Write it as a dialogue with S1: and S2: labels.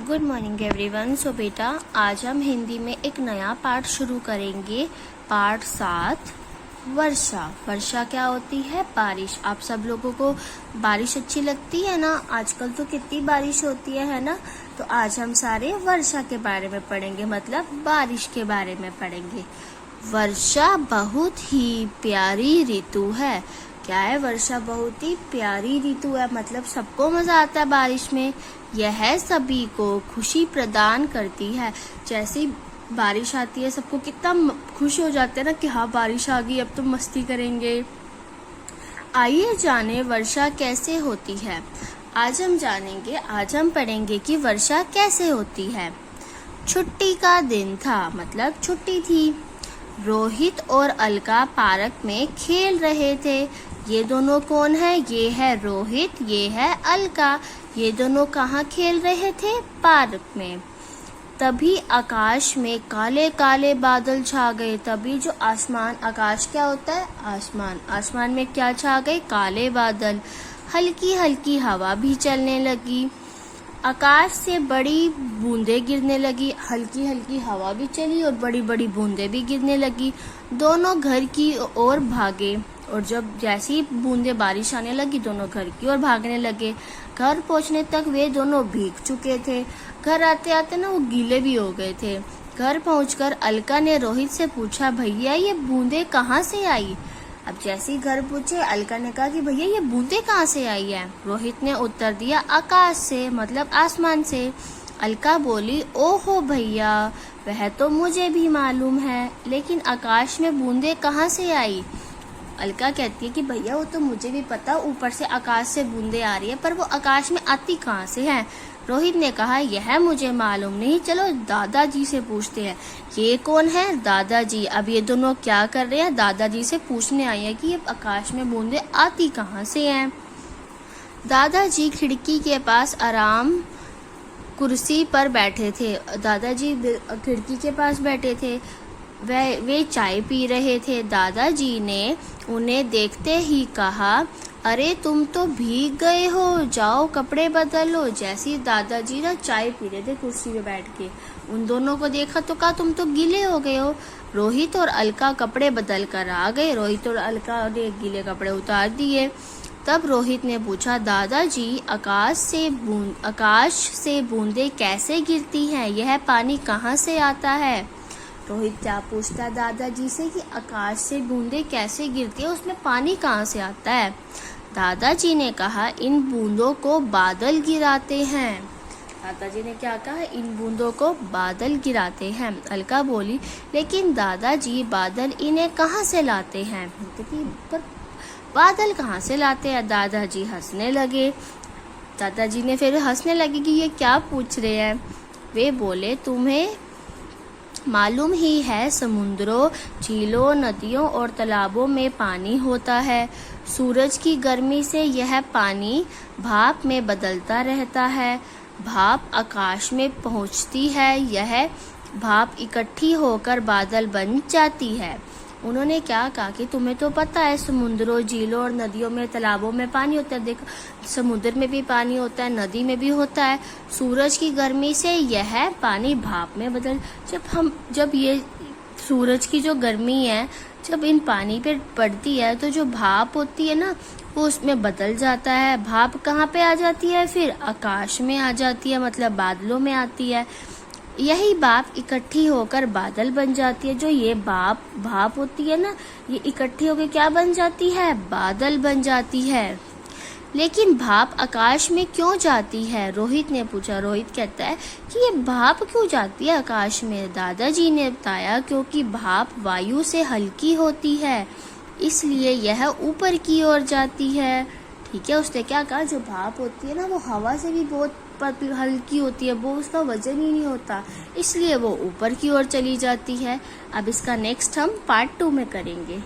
S1: Good morning everyone. सो बेटा, आज हम हिंदी में एक नया पाठ शुरू करेंगे। पाठ 7, वर्षा। वर्षा क्या होती है? बारिश। आप सब लोगों को बारिश अच्छी लगती है ना? आजकल तो कितनी बारिश होती है ना? तो आज हम सारे वर्षा के बारे में पढ़ेंगे, मतलब बारिश के बारे में पढ़ेंगे। वर्षा बहुत ही प्यारी ऋतु है। क्या है? वर्षा बहुत ही प्यारी ऋतु है, मतलब सबको मजा आता है बारिश में। यह सभी को खुशी प्रदान करती है। जैसी बारिश आती है सबको कितना खुश हो जाते हैं ना कि हाँ बारिश आ गई, अब तो मस्ती करेंगे। आइए जाने वर्षा कैसे होती है। आज हम पढ़ेंगे कि वर्षा कैसे होती है। छुट्टी का दिन था, मतलब छुट्टी थी। रोहित और अलका पार्क में खेल रहे थे। ये दोनों कौन है? ये है रोहित, ये है अलका। ये दोनों कहाँ खेल रहे थे? पार्क में। तभी आकाश में काले काले बादल छा गए। तभी जो आसमान, आकाश क्या होता है? आसमान। आसमान में क्या छा गए? काले बादल। हल्की हल्की हवा भी चलने लगी। आकाश से बड़ी बूंदें गिरने लगी। हल्की हल्की हवा भी चली और बड़ी बड़ी बूंदें भी गिरने लगी। दोनों घर की ओर भागे और जब जैसी बूंदें बारिश आने लगी, दोनों घर की ओर भागने लगे। घर पहुंचने तक वे दोनों भीग चुके थे। घर आते आते ना वो गीले भी हो गए थे। घर पहुंचकर अलका ने रोहित से पूछा, भैया ये बूंदें कहाँ से आई? अब जैसे ही घर पूछे, अलका ने कहा कि भैया ये बूंदें कहाँ से आई है? रोहित ने उत्तर दिया, आकाश से, मतलब आसमान से। अलका बोली, ओहो भैया, वह तो मुझे भी मालूम है, लेकिन आकाश में बूंदें कहाँ से आई? अलका कहती है कि भैया वो तो मुझे भी पता, ऊपर से आकाश से बूंदें आ रही है, पर वो आकाश में आती कहाँ से है? रोहित ने कहा, यह मुझे मालूम नहीं, चलो दादाजी से पूछते हैं। ये कौन है? दादाजी। अब ये दोनों क्या कर रहे हैं? दादाजी से पूछने आए हैं कि ये आकाश में बूंदें आती कहाँ से हैं। दादाजी खिड़की के पास आराम कुर्सी पर बैठे थे। दादाजी खिड़की के पास बैठे थे। वे चाय पी रहे थे। दादाजी ने उन्हें देखते ही कहा, अरे तुम तो भीग गए हो, जाओ कपड़े बदलो। जैसे दादाजी ना चाय पी रहे थे कुर्सी पे बैठ के, उन दोनों को देखा तो कहा, तुम तो गीले हो गए हो। रोहित और अलका कपड़े बदल कर आ गए। रोहित और अलका ने गीले कपड़े उतार दिए। तब रोहित ने पूछा, दादाजी आकाश से बूंदें कैसे गिरती हैं? यह पानी कहाँ से आता है? रोहित क्या पूछता दादाजी से कि आकाश से बूंदें कैसे गिरती है, उसमें पानी कहाँ से आता है? दादाजी ने कहा, इन बूंदों को बादल गिराते हैं। दादाजी ने क्या कहा? इन बूंदों को बादल गिराते हैं। अलका बोली, लेकिन दादाजी बादल इन्हें कहाँ से लाते हैं? पर बादल कहाँ से लाते हैं? दादाजी हंसने लगे। दादाजी ने फिर हंसने लगे कि ये क्या पूछ रहे हैं। वे बोले, तुम्हें मालूम ही है, समुद्रों, झीलों, नदियों और तालाबों में पानी होता है। सूरज की गर्मी से यह पानी भाप में बदलता रहता है। भाप आकाश में पहुंचती है। यह भाप इकट्ठी होकर बादल बन जाती है। उन्होंने क्या कहा कि तुम्हें तो पता है समुद्रों, झीलों और नदियों में, तालाबों में पानी होता है। देखो, समुद्र में भी पानी होता है, नदी में भी होता है। सूरज की गर्मी से यह पानी भाप में जब ये सूरज की जो गर्मी है, जब इन पानी पे पड़ती है तो जो भाप होती है ना, वो उसमें बदल जाता है। भाप कहाँ पे आ जाती है? फिर आकाश में आ जाती है, मतलब बादलों में आती है। यही भाप इकट्ठी होकर बादल बन जाती है। जो ये भाप होती है ना, ये इकट्ठी होकर क्या बन जाती है? बादल बन जाती है। लेकिन भाप आकाश में क्यों जाती है? रोहित ने पूछा। रोहित कहता है कि ये भाप क्यों जाती है आकाश में? दादाजी ने बताया, क्योंकि भाप वायु से हल्की होती है, इसलिए यह ऊपर की ओर जाती है। ठीक है, उसने क्या कहा, जो भाप होती है ना, वो हवा से भी बहुत हल्की होती है, वो उसका वजन ही नहीं होता, इसलिए वो ऊपर की ओर चली जाती है। अब इसका नेक्स्ट हम पार्ट 2 में करेंगे।